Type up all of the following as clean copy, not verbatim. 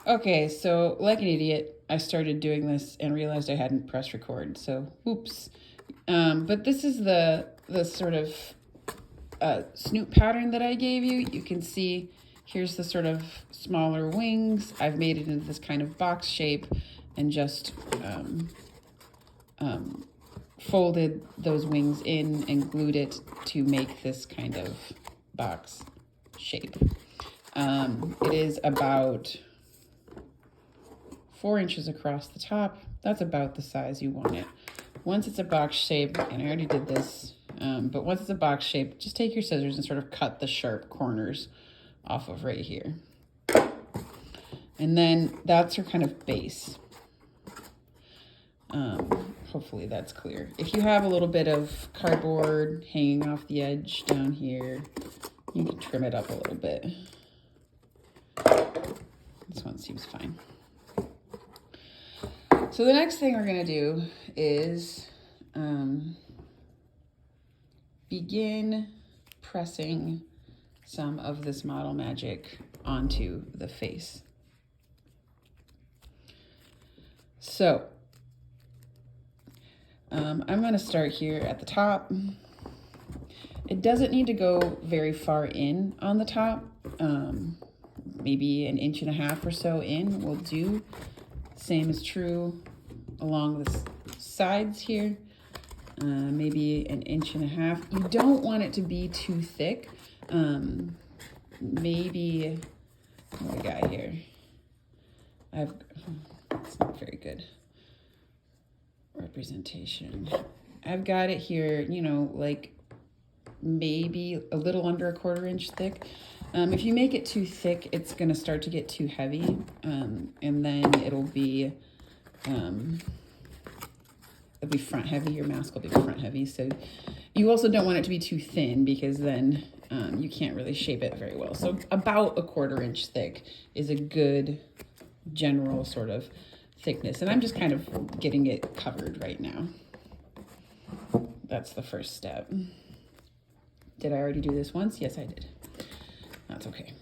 Okay, so like an idiot, I started doing this and realized I hadn't pressed record. So, oops. But this is the sort of snoot pattern that I gave you. You can see here's the sort of smaller wings. I've made it into this kind of box shape and just folded those wings in and glued it to make this kind of box shape. It is about 4 inches across the top. That's about the size you want it. Once it's a box shape, and I already did this, but once it's a box shape, just take your scissors and sort of cut the sharp corners off of right here. And then that's your kind of base. Hopefully that's clear. If you have a little bit of cardboard hanging off the edge down here, you can trim it up a little bit. This one seems fine. So the next thing we're going to do is begin pressing some of this Model Magic onto the face. So I'm going to start here at the top. It doesn't need to go very far in on the top. Maybe 1.5 inches or so in will do. Same is true along the sides here. Maybe 1.5 inches. You don't want it to be too thick. Maybe, what do I got here? It's not very good representation. I've got it here, you know, like maybe a little under 1/4 inch thick. If you make it too thick, it's going to start to get too heavy, and then it'll be front heavy. Your mask will be front heavy. So you also don't want it to be too thin, because then you can't really shape it very well. So about 1/4 inch thick is a good general sort of thickness. And I'm just kind of getting it covered right now. That's the first step. Did I already do this once? Yes, I did. That's okay.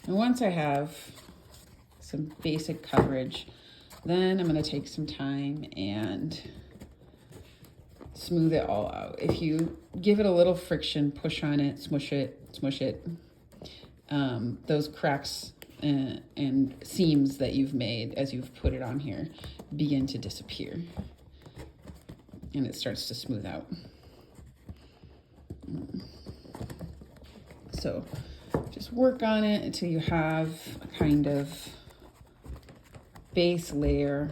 And once I have some basic coverage, then I'm going to take some time and smooth it all out. If you give it a little friction, push on it, smush it, those cracks and seams that you've made as you've put it on here begin to disappear, and it starts to smooth out. So just work on it until you have a kind of base layer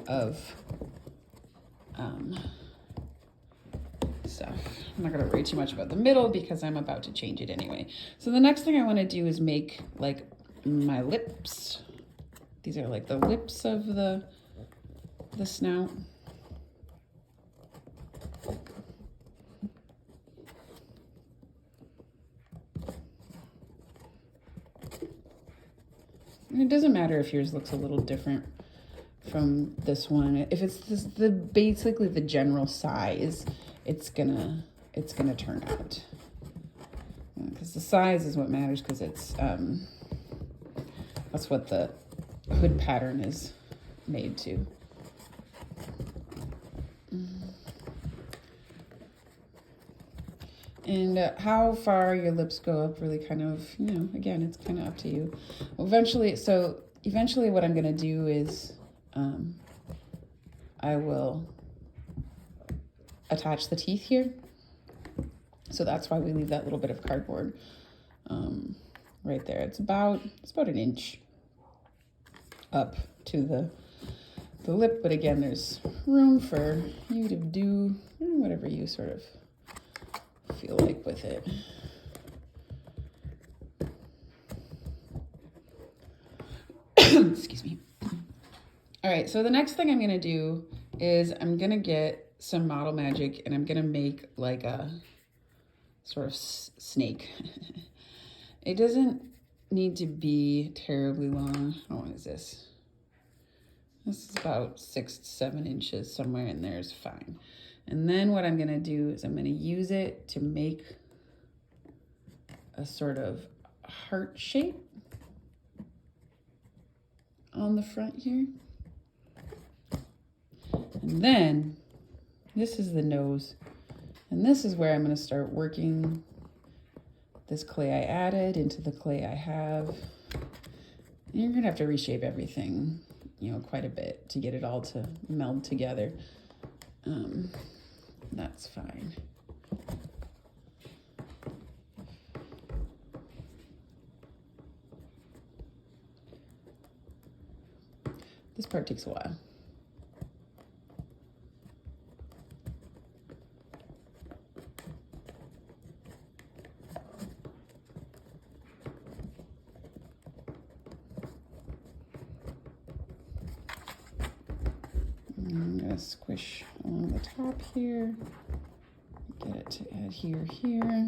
of stuff. I'm not going to worry too much about the middle because I'm about to change it anyway. So the next thing I want to do is make like my lips. These are like the lips of the snout. And it doesn't matter if yours looks a little different from this one. If it's basically the general size, it's gonna turn out. Because the size is what matters, because it's that's what the hood pattern is made to. And how far your lips go up really kind of, you know, again, it's kind of up to you. Eventually what I'm going to do is I will attach the teeth here. So that's why we leave that little bit of cardboard right there. It's about 1 inch up to the lip. But again, there's room for you to do whatever you sort of feel like with it. Excuse me. All right, so the next thing I'm going to do is I'm going to get some Model Magic, and I'm going to make like a sort of snake. It doesn't need to be terribly long. Oh, what is this? This is about 6 to 7 inches. Somewhere in there is fine. And then what I'm going to do is I'm going to use it to make a sort of heart shape. on the front here. And then this is the nose. And this is where I'm going to start working this clay I added into the clay I have. And you're going to have to reshape everything, you know, quite a bit to get it all to meld together. That's fine. This part takes a while. I'm gonna squish along the top here, get it to adhere here.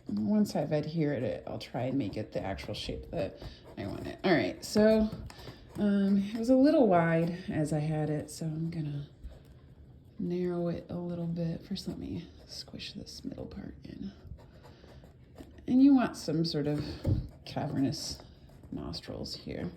Once I've adhered it, I'll try and make it the actual shape that I want it. All right, so it was a little wide as I had it, so I'm gonna narrow it a little bit. First, let me squish this middle part in. And you want some sort of cavernous nostrils here.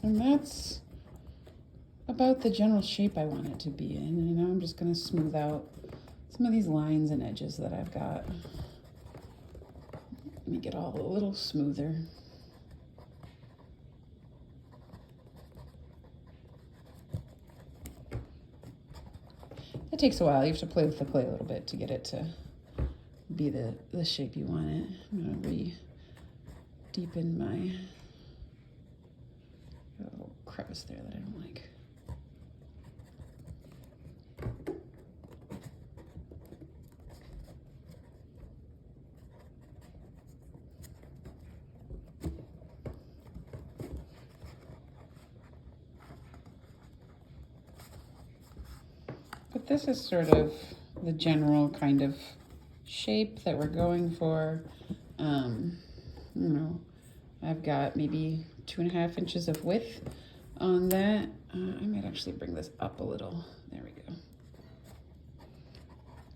And that's about the general shape I want it to be in. And now I'm just going to smooth out some of these lines and edges that I've got. Make it all a little smoother. It takes a while. You have to play with the clay a little bit to get it to be the shape you want it. I'm going to re-deepen my little crevice there that I don't like. But this is sort of the general kind of shape that we're going for. You know, I've got maybe 2.5 inches of width on that. I might actually bring this up a little. There we go.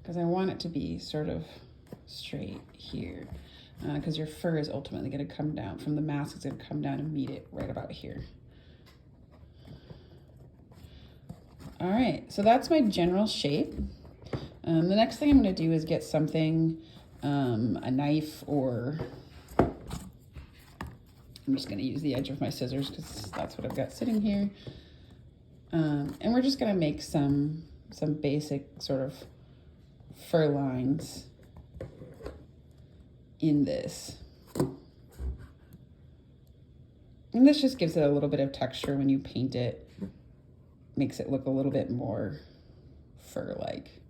Because I want it to be sort of straight here. Because your fur is ultimately going to come down from the mask. It's going to come down and meet it right about here. All right, so that's my general shape. The next thing I'm going to do is get something, a knife, or I'm just going to use the edge of my scissors because that's what I've got sitting here. And we're just going to make some basic sort of fur lines in this. And this just gives it a little bit of texture when you paint it. Makes it look a little bit more fur-like.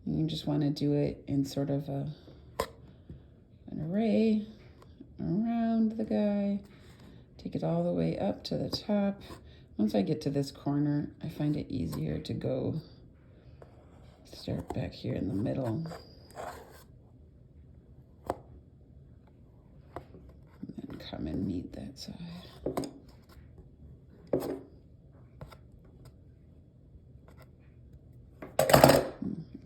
You just want to do it in sort of an array around the guy. Take it all the way up to the top. Once I get to this corner, I find it easier to go start back here in the middle. And then come and meet that side.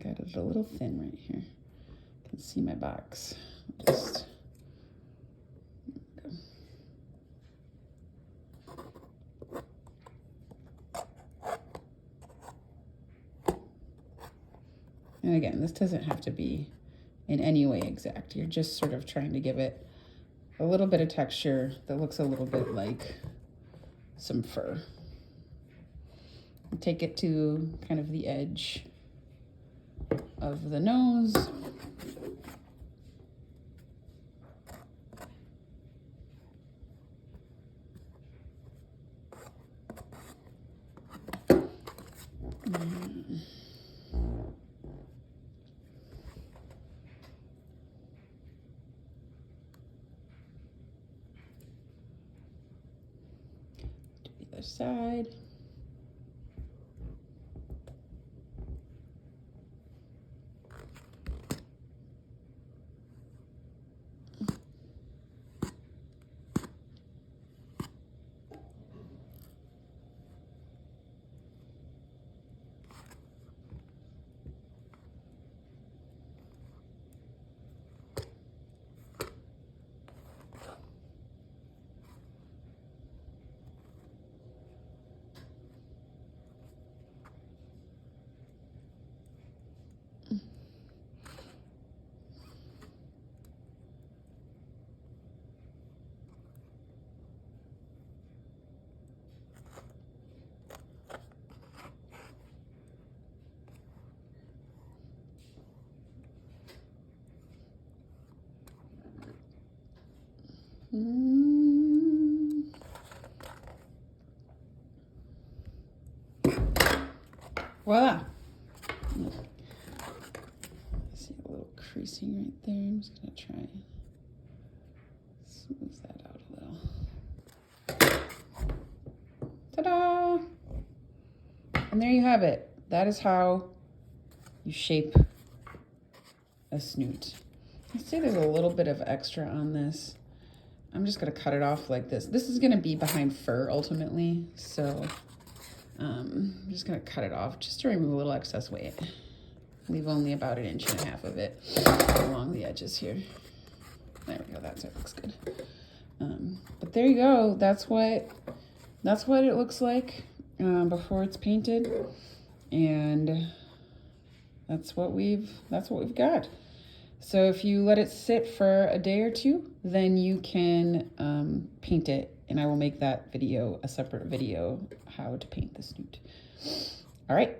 Got it a little thin right here. You can see my box. Just and again, this doesn't have to be in any way exact. You're just sort of trying to give it a little bit of texture that looks a little bit like some fur. Take it to kind of the edge of the nose. Do the other side. Voila. See a little creasing right there. I'm just gonna try and smooth that out a little. Ta-da! And there you have it. That is how you shape a snoot. I see there's a little bit of extra on this. I'm just gonna cut it off like this. This is gonna be behind fur ultimately, so I'm just gonna cut it off just to remove a little excess weight. Leave only about 1.5 inches of it along the edges here. There we go, that's it, looks good. But there you go, that's what it looks like before it's painted. And that's what we've got. So if you let it sit for a day or two, then you can paint it, and I will make that video a separate video, how to paint the snoot. All right.